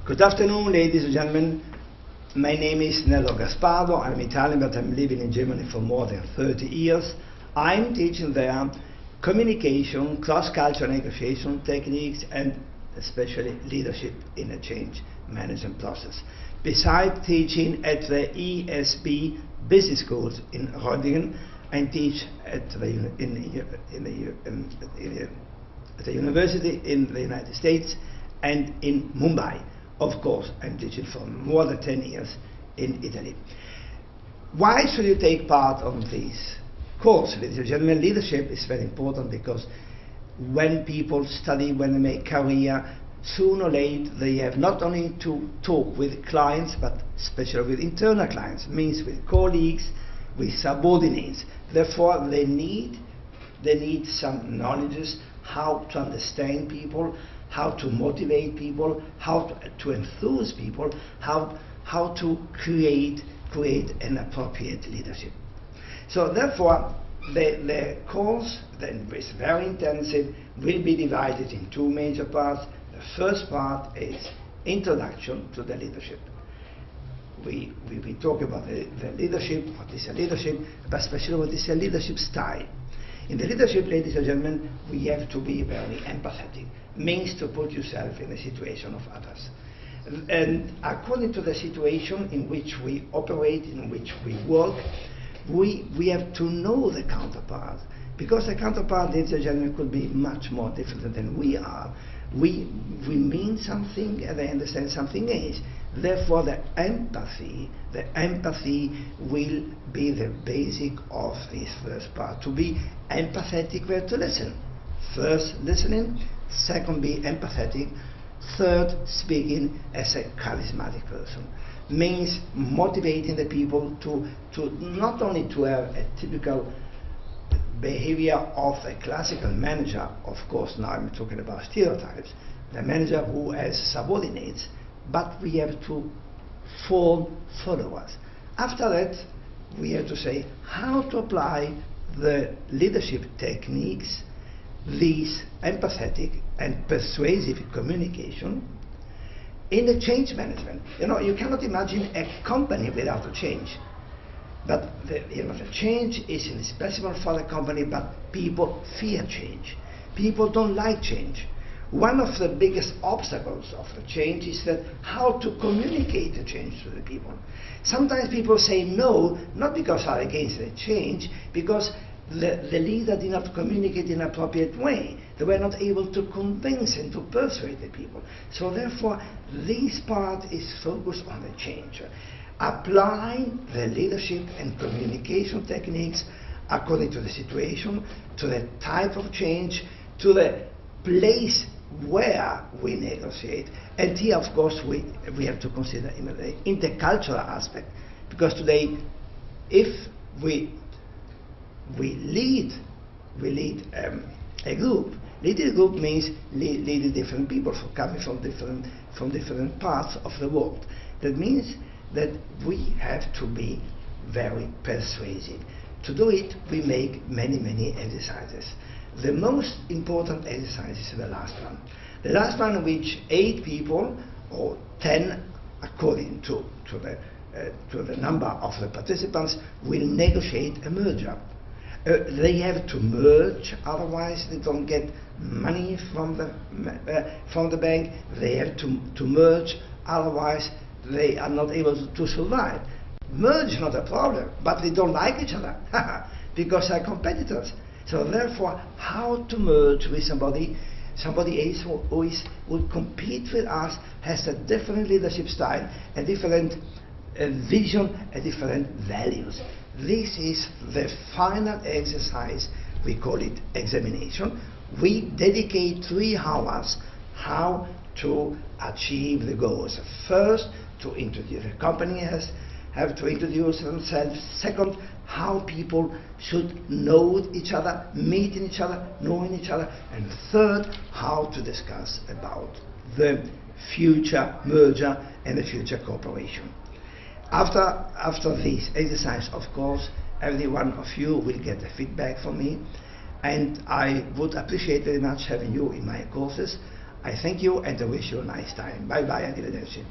Good afternoon, ladies and gentlemen. My name is Nello Gaspardo. I'm Italian, but I'm living in Germany for more than 30 years. I'm teaching there communication, cross-cultural negotiation techniques, and especially leadership in a change management process. Besides teaching at the ESB business schools in Röttingen, I teach at the university in the United States and in Mumbai. Of course, I'm teaching for more than 10 years in Italy. Why should you take part on this course, ladies and gentlemen? Leadership is very important because when people study, when they make career, sooner or later they have not only to talk with clients, but especially with internal clients, means with colleagues, with subordinates. Therefore, they need some knowledges, how to understand people, how to motivate people, how to enthuse people, how to create an appropriate leadership. So therefore, the course, that is very intensive, will be divided in two major parts. The first part is introduction to the leadership. We talk about the leadership, what is a leadership, but especially what is a leadership style. In the leadership, ladies and gentlemen, we have to be very empathetic. Means to put yourself in the situation of others. And according to the situation in which we operate, in which we work, we have to know the counterpart. Because the counterpart, ladies and gentlemen, could be much more different than we are. We mean something and they understand something else. Therefore, the empathy will be the basic of this first part. To be empathetic, we have to listen. First, listening. Second, be empathetic. Third, speaking as a charismatic person. Means motivating the people to not only to have a typical behavior of a classical manager. Of course, now I'm talking about stereotypes. The manager who has subordinates, but we have to form followers. After that, we have to say how to apply the leadership techniques, these empathetic and persuasive communication, in the change management. You cannot imagine a company without a change. But the change is indispensable for the company, but people fear change. People don't like change. One of the biggest obstacles of the change is that how to communicate the change to the people. Sometimes people say no, not because they are against the change, because the leader did not communicate in an appropriate way. They were not able to convince and to persuade the people. So therefore, this part is focused on the change. Applying the leadership and communication techniques according to the situation, to the type of change, to the place where we negotiate. And here, of course, we have to consider the intercultural aspect, because today, if we lead a group. Leading a group means leading different people coming from different parts of the world. That means that we have to be very persuasive. To do it, we make many exercises. The most important exercise is the last one. The last one, in which 8 people or 10, according to the number of the participants, will negotiate a merger. They have to merge, otherwise they don't get money from the bank. They have to merge, otherwise they are not able to survive. Merge is not a problem, but they don't like each other because they're competitors. So therefore, how to merge with somebody else who will compete with us, has a different leadership style, a different vision, a different values. This is the final exercise. We call it examination. We dedicate 3 hours how to achieve the goals. First, to introduce the company have to introduce themselves. Second, how people should know each other, meeting each other, knowing each other. And third, how to discuss about the future merger and the future cooperation. After this exercise, of course, every one of you will get a feedback from me, and I would appreciate very much having you in my courses. I thank you and I wish you a nice time. Bye bye, arrivederci.